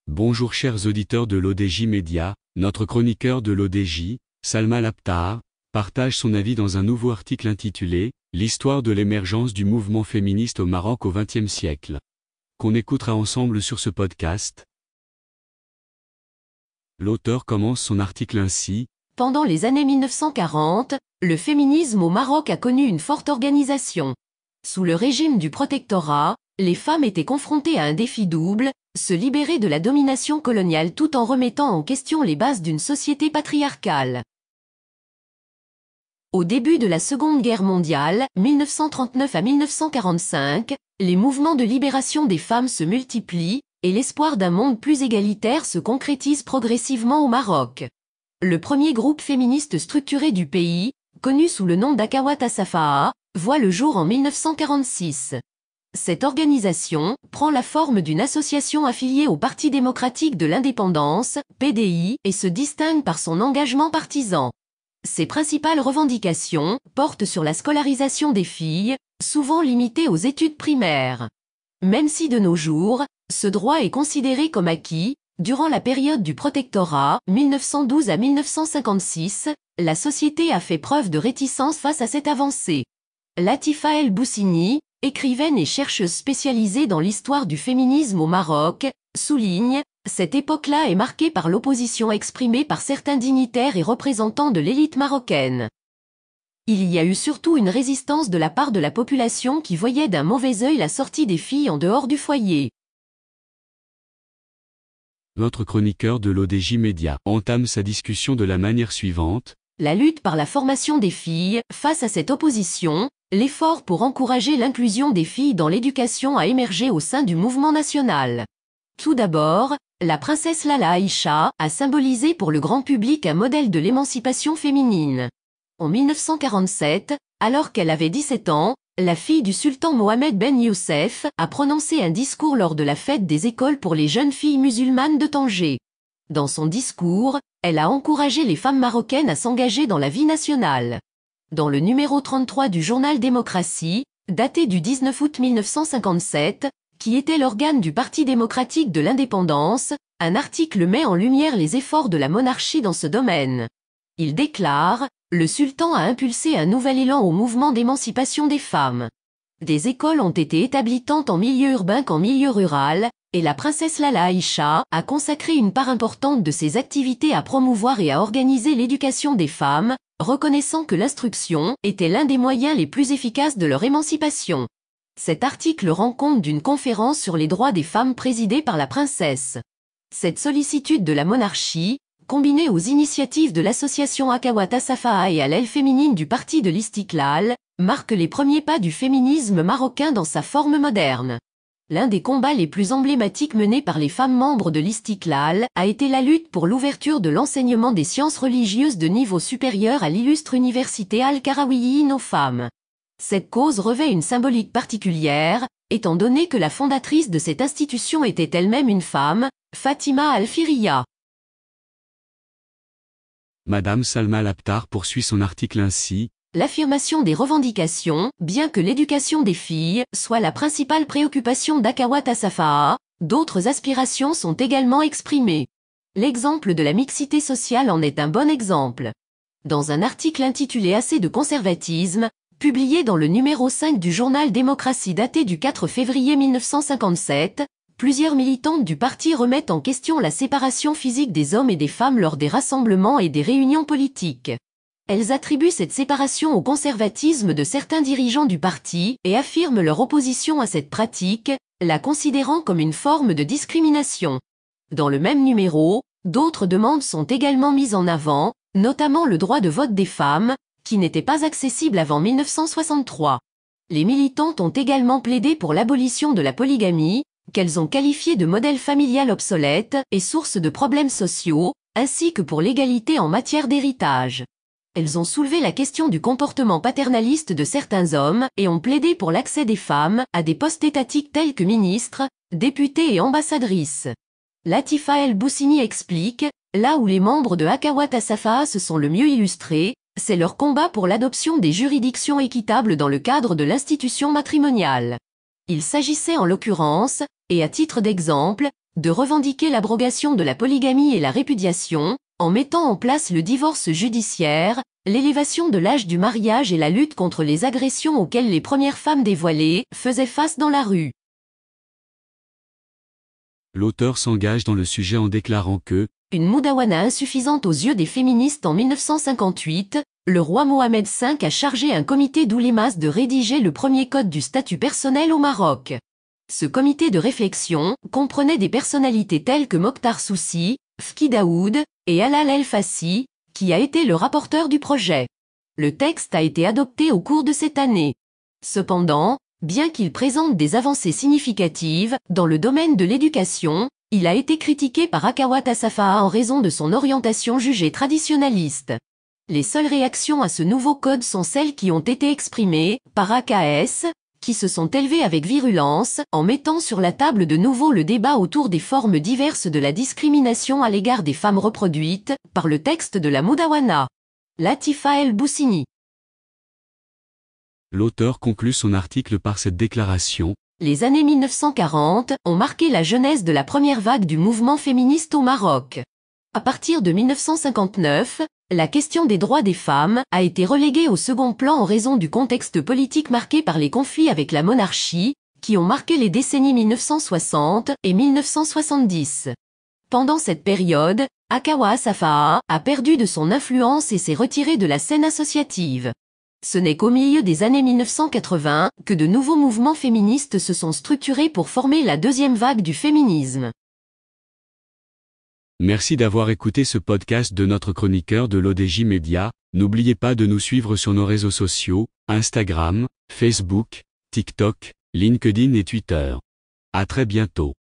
Bonjour chers auditeurs de l'ODJ Média, notre chroniqueur de l'ODJ, Salma Labtar, partage son avis dans un nouveau article intitulé « L'histoire de l'émergence du mouvement féministe au Maroc au XXe siècle », qu'on écoutera ensemble sur ce podcast. L'auteur commence son article ainsi. Pendant les années 1940, le féminisme au Maroc a connu une forte organisation. Sous le régime du protectorat, les femmes étaient confrontées à un défi double, se libérer de la domination coloniale tout en remettant en question les bases d'une société patriarcale. Au début de la Seconde Guerre mondiale, 1939 à 1945, les mouvements de libération des femmes se multiplient, et l'espoir d'un monde plus égalitaire se concrétise progressivement au Maroc. Le premier groupe féministe structuré du pays, connu sous le nom d'Akhawat as-Safaha, voit le jour en 1946. Cette organisation prend la forme d'une association affiliée au Parti démocratique de l'indépendance, PDI, et se distingue par son engagement partisan. Ses principales revendications portent sur la scolarisation des filles, souvent limitée aux études primaires. Même si de nos jours, ce droit est considéré comme acquis, durant la période du protectorat, 1912 à 1956, la société a fait preuve de réticence face à cette avancée. Latifa El Boussini, écrivaine et chercheuse spécialisée dans l'histoire du féminisme au Maroc, souligne « Cette époque-là est marquée par l'opposition exprimée par certains dignitaires et représentants de l'élite marocaine. Il y a eu surtout une résistance de la part de la population qui voyait d'un mauvais œil la sortie des filles en dehors du foyer. » Notre chroniqueur de l'ODJ Média entame sa discussion de la manière suivante. La lutte par la formation des filles, face à cette opposition, l'effort pour encourager l'inclusion des filles dans l'éducation a émergé au sein du mouvement national. Tout d'abord, la princesse Lala Aïcha a symbolisé pour le grand public un modèle de l'émancipation féminine. En 1947, alors qu'elle avait 17 ans, la fille du sultan Mohamed Ben Youssef a prononcé un discours lors de la fête des écoles pour les jeunes filles musulmanes de Tanger. Dans son discours, elle a encouragé les femmes marocaines à s'engager dans la vie nationale. Dans le numéro 33 du journal Démocratie, daté du 19 août 1957, qui était l'organe du Parti démocratique de l'indépendance, un article met en lumière les efforts de la monarchie dans ce domaine. Il déclare « Le sultan a impulsé un nouvel élan au mouvement d'émancipation des femmes. Des écoles ont été établies tant en milieu urbain qu'en milieu rural, et la princesse Lala Aïcha a consacré une part importante de ses activités à promouvoir et à organiser l'éducation des femmes, reconnaissant que l'instruction était l'un des moyens les plus efficaces de leur émancipation. » Cet article rend compte d'une conférence sur les droits des femmes présidée par la princesse. Cette sollicitude de la monarchie, combinée aux initiatives de l'association Akhawat as-Safaha et à l'aile féminine du parti de l'Istiklal, marque les premiers pas du féminisme marocain dans sa forme moderne. L'un des combats les plus emblématiques menés par les femmes membres de l'Istiklal a été la lutte pour l'ouverture de l'enseignement des sciences religieuses de niveau supérieur à l'illustre université Al-Qarawiyyin aux femmes. Cette cause revêt une symbolique particulière, étant donné que la fondatrice de cette institution était elle-même une femme, Fatima Al-Firiya. Madame Salma Labtar poursuit son article ainsi. L'affirmation des revendications, bien que l'éducation des filles soit la principale préoccupation d'Akhawat as-Safaha, d'autres aspirations sont également exprimées. L'exemple de la mixité sociale en est un bon exemple. Dans un article intitulé Assez de conservatisme, publié dans le numéro 5 du journal Démocratie daté du 4 février 1957, plusieurs militantes du parti remettent en question la séparation physique des hommes et des femmes lors des rassemblements et des réunions politiques. Elles attribuent cette séparation au conservatisme de certains dirigeants du parti et affirment leur opposition à cette pratique, la considérant comme une forme de discrimination. Dans le même numéro, d'autres demandes sont également mises en avant, notamment le droit de vote des femmes, qui n'était pas accessible avant 1963. Les militantes ont également plaidé pour l'abolition de la polygamie, qu'elles ont qualifiée de modèle familial obsolète et source de problèmes sociaux, ainsi que pour l'égalité en matière d'héritage. Elles ont soulevé la question du comportement paternaliste de certains hommes et ont plaidé pour l'accès des femmes à des postes étatiques tels que ministres, députés et ambassadrices. Latifa El Boussini explique, là où les membres de Akhawat as-Safaha se sont le mieux illustrés, c'est leur combat pour l'adoption des juridictions équitables dans le cadre de l'institution matrimoniale. Il s'agissait en l'occurrence, et à titre d'exemple, de revendiquer l'abrogation de la polygamie et la répudiation, en mettant en place le divorce judiciaire, l'élévation de l'âge du mariage et la lutte contre les agressions auxquelles les premières femmes dévoilées faisaient face dans la rue. L'auteur s'engage dans le sujet en déclarant que, une mudawana insuffisante aux yeux des féministes en 1958, le roi Mohamed V a chargé un comité d'oulémas de rédiger le premier code du statut personnel au Maroc. Ce comité de réflexion comprenait des personnalités telles que Mokhtar Soussi, Fki Daoud et Alal El Fassi, qui a été le rapporteur du projet. Le texte a été adopté au cours de cette année. Cependant, bien qu'il présente des avancées significatives dans le domaine de l'éducation, il a été critiqué par Akawat Assafaha en raison de son orientation jugée traditionnaliste. Les seules réactions à ce nouveau code sont celles qui ont été exprimées par AKS, qui se sont élevées avec virulence, en mettant sur la table de nouveau le débat autour des formes diverses de la discrimination à l'égard des femmes reproduites, par le texte de la Mudawana. Latifa El Boussini. l'auteur conclut son article par cette déclaration. Les années 1940 ont marqué la genèse de la première vague du mouvement féministe au Maroc. À partir de 1959, la question des droits des femmes a été reléguée au second plan en raison du contexte politique marqué par les conflits avec la monarchie, qui ont marqué les décennies 1960 et 1970. Pendant cette période, Akawa Assafaha a perdu de son influence et s'est retiré de la scène associative. Ce n'est qu'au milieu des années 1980 que de nouveaux mouvements féministes se sont structurés pour former la deuxième vague du féminisme. Merci d'avoir écouté ce podcast de notre chroniqueur de l'ODJ Média. N'oubliez pas de nous suivre sur nos réseaux sociaux, Instagram, Facebook, TikTok, LinkedIn et Twitter. À très bientôt.